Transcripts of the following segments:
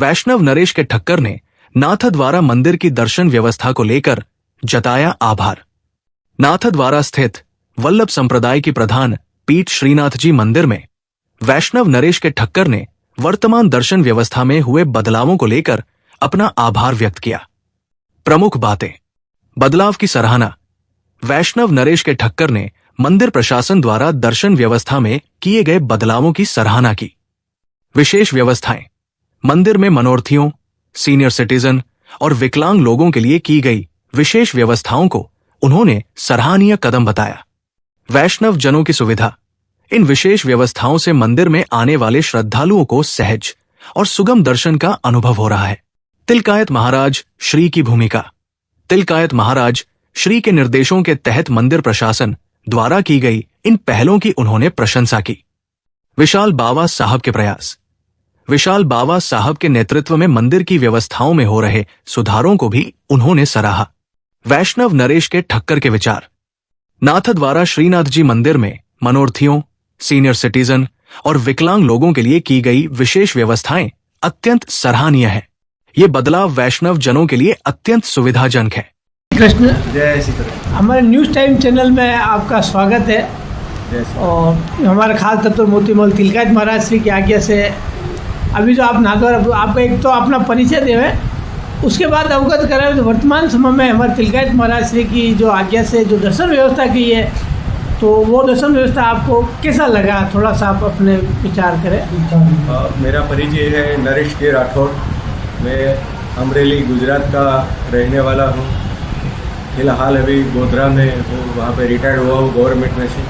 वैष्णव नरेश के ठक्कर ने नाथद्वारा मंदिर की दर्शन व्यवस्था को लेकर जताया आभार। नाथद्वारा स्थित वल्लभ संप्रदाय की प्रधान पीठ श्रीनाथ जी मंदिर में वैष्णव नरेश के ठक्कर ने वर्तमान दर्शन व्यवस्था में हुए बदलावों को लेकर अपना आभार व्यक्त किया। प्रमुख बातें। बदलाव की सराहना। वैष्णव नरेश के ठक्कर ने मंदिर प्रशासन द्वारा दर्शन व्यवस्था में किए गए बदलावों की सराहना की। विशेष व्यवस्थाएं। मंदिर में मनोरथियों, सीनियर सिटीजन और विकलांग लोगों के लिए की गई विशेष व्यवस्थाओं को उन्होंने सराहनीय कदम बताया। वैष्णव जनों की सुविधा। इन विशेष व्यवस्थाओं से मंदिर में आने वाले श्रद्धालुओं को सहज और सुगम दर्शन का अनुभव हो रहा है। तिलकायत महाराज श्री की भूमिका। तिलकायत महाराज श्री के निर्देशों के तहत मंदिर प्रशासन द्वारा की गई इन पहलों की उन्होंने प्रशंसा की। विशाल बावा साहब के प्रयास। विशाल बावा साहब के नेतृत्व में मंदिर की व्यवस्थाओं में हो रहे सुधारों को भी उन्होंने सराहा। वैष्णव नरेश के ठक्कर के विचार। नाथद्वारा श्रीनाथ जी मंदिर में मनोरथियों, सीनियर सिटीजन और विकलांग लोगों के लिए की गई विशेष व्यवस्थाएं अत्यंत सराहनीय है। ये बदलाव वैष्णव जनों के लिए अत्यंत सुविधाजनक है। कृष्ण जय श्री कृष्ण। हमारे न्यूज़ टाइम चैनल में आपका स्वागत है। और हमारे खास तत्व मोतीमल तिलकायत महाराज श्री की आज्ञा से अभी जो आप नाथद्वारा आपका एक तो अपना परिचय देवे, उसके बाद अवगत करें तो वर्तमान समय में हमारे तिलकायत महाराज श्री की जो आज्ञा से जो दर्शन व्यवस्था की है, तो वो दर्शन व्यवस्था आपको कैसा लगा, थोड़ा सा आप अपने विचार करें। मेरा परिचय है नरेश के राठौड़। मैं अमरेली गुजरात का रहने वाला हूँ। फिलहाल अभी गोधरा में वहाँ पे रिटायर्ड हुआ हूँ गवर्नमेंट में से।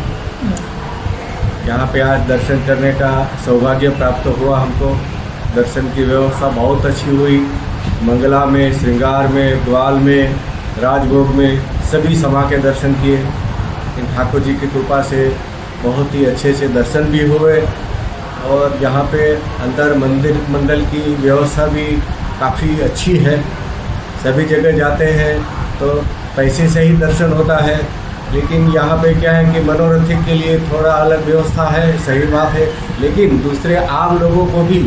यहाँ पे आज दर्शन करने का सौभाग्य प्राप्त हुआ हमको। दर्शन की व्यवस्था बहुत अच्छी हुई। मंगला में, श्रृंगार में, ग्वाल में, राजभोग में सभी सभा के दर्शन किए। इन ठाकुर जी की कृपा से बहुत ही अच्छे से दर्शन भी हुए। और यहाँ पे अंदर मंदिर मंडल की व्यवस्था भी काफ़ी अच्छी है। सभी जगह जाते हैं तो पैसे से ही दर्शन होता है, लेकिन यहाँ पे क्या है कि मनोरंजन के लिए थोड़ा अलग व्यवस्था है, सही बात है। लेकिन दूसरे आम लोगों को भी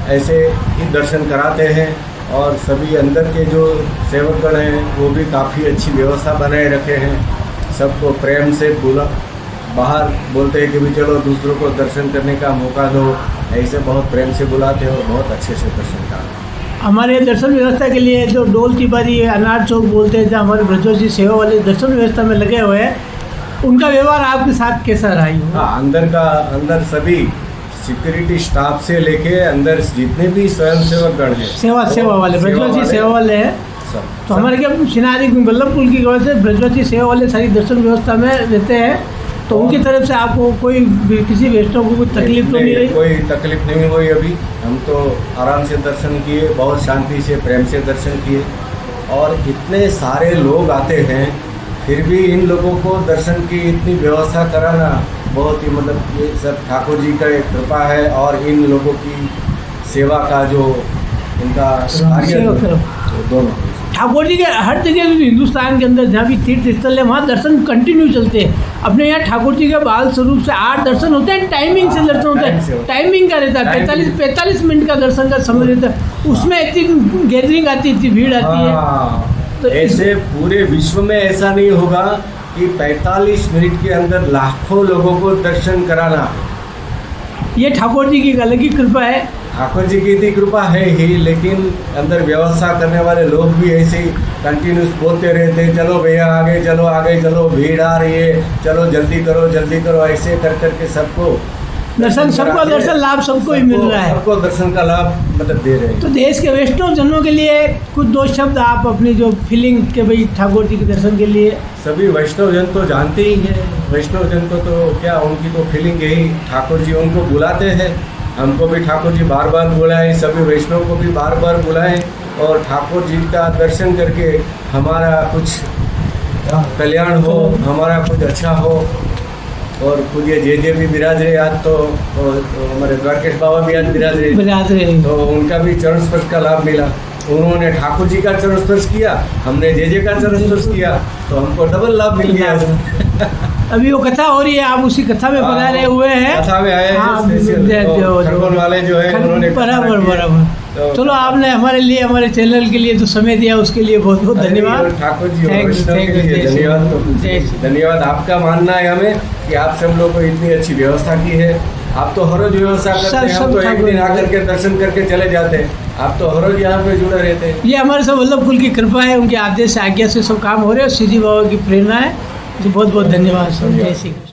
ऐसे ही दर्शन कराते हैं। और सभी अंदर के जो सेवकगण हैं वो भी काफ़ी अच्छी व्यवस्था बनाए रखे हैं। सबको प्रेम से बुला, बाहर बोलते हैं कि भी चलो दूसरों को दर्शन करने का मौका दो, ऐसे बहुत प्रेम से बुलाते हो, बहुत अच्छे से दर्शन कराते हैं। हमारे दर्शन व्यवस्था के लिए जो डोल तिबारी अनार चौक बोलते हैं, जहाँ हमारे ब्रजवासी सेवा वाले दर्शन व्यवस्था में लगे हुए हैं, उनका व्यवहार आपके साथ कैसा रहा? हाँ, अंदर सभी सिक्योरिटी स्टाफ से लेके अंदर जितने भी स्वयंसेवकगण हैं, सेवा वाले ब्रजवासी सेवा वाले हैं। तो हमारे क्या सिनारी वल्लभ कुल की वजह से ब्रजवासी सेवा वाले सारी दर्शन व्यवस्था में रहते हैं, तो उनकी तरफ से आपको कोई किसी वैष्णव को कोई तकलीफ तो नहीं रही? कोई तकलीफ नहीं हुई अभी। हम तो आराम से दर्शन किए, बहुत शांति से प्रेम से दर्शन किए। और इतने सारे लोग आते हैं, फिर भी इन लोगों को दर्शन की इतनी व्यवस्था कराना बहुत ही मतलब ये सब ठाकुर जी का एक कृपा है। और इन लोगों की सेवा का जो इनका कार्य दोनों ठाकुर जी के हर जगह हिंदुस्तान के अंदर जहाँ भी तीर्थ स्थल है वहाँ दर्शन कंटिन्यू चलते हैं। अपने यहाँ ठाकुर जी के बाल स्वरूप से 8 दर्शन होते हैं, टाइमिंग से दर्शन होता है, टाइमिंग का रहता है, 45 मिनट का दर्शन का समय रहता है। उसमें इतनी गैदरिंग आती है, इतनी भीड़ आती है। तो ऐसे पूरे विश्व में ऐसा नहीं होगा कि 45 मिनट के अंदर लाखों लोगों को दर्शन कराना। ये ठाकुर जी की अलग ही कृपा है। ठाकुर जी की इतनी कृपा है ही, लेकिन अंदर व्यवस्था करने वाले लोग भी ऐसे ही कंटिन्यूस बोलते रहते हैं, चलो भैया आगे चलो, भीड़ आ रही है, चलो जल्दी करो, ऐसे कर करके सबको दर्शन लाभ सबको ही मिल रहा है। सबको दर्शन का लाभ मतलब दे रहे हैं। तो देश के वैष्णव जनों के लिए कुछ 2 शब्द आप अपनी जो फीलिंग के भाई ठाकुर जी के दर्शन के लिए। सभी वैष्णव जन तो जानते ही हैं, वैष्णव जन को तो क्या उनकी तो फीलिंग यही, ठाकुर जी उनको बुलाते हैं। हमको भी ठाकुर जी बार बार बुलाएं, सभी वैष्णव को भी बार बार बुलाएं और ठाकुर जी का दर्शन करके हमारा कुछ कल्याण हो, हमारा कुछ अच्छा हो। और खुद ये जे भी विराज रहे आज, तो हमारे द्वारकेश बाबा भी आज विराज रहे, तो उनका भी चरण स्पर्श का लाभ मिला। उन्होंने ठाकुर जी का चरण स्पर्श किया, हमने जे का चरण स्पर्श किया, तो हमको डबल लाभ मिल गया। अभी वो कथा हो रही है, आप उसी कथा में पधारे हुए हैं। कथा में आए हैं, वाले जो है उन्होंने बराबर चलो आपने हमारे लिए, हमारे चैनल के लिए जो समय दिया उसके लिए बहुत बहुत धन्यवाद। Thakur ji Thank you, Vaishnav thank के you, लिए जय श्री धन्यवाद। तो जय श्री। धन्यवाद, आपका मानना है हमें कि आप सब लोगों को इतनी अच्छी व्यवस्था की है। आप तो हर रोज व्यवस्था करते हैं, हम तो एक दिन आकर के दर्शन करके चले जाते हैं, आप तो हर रोज यहाँ पे जुड़े रहते हैं। ये हमारे सब वल्लभ कुल की कृपा है, उनके आदेश से आज्ञा से सब काम हो रहे हैं, सीधी बाबा की प्रेरणा है। बहुत बहुत धन्यवाद सर। जय श्री कृष्ण।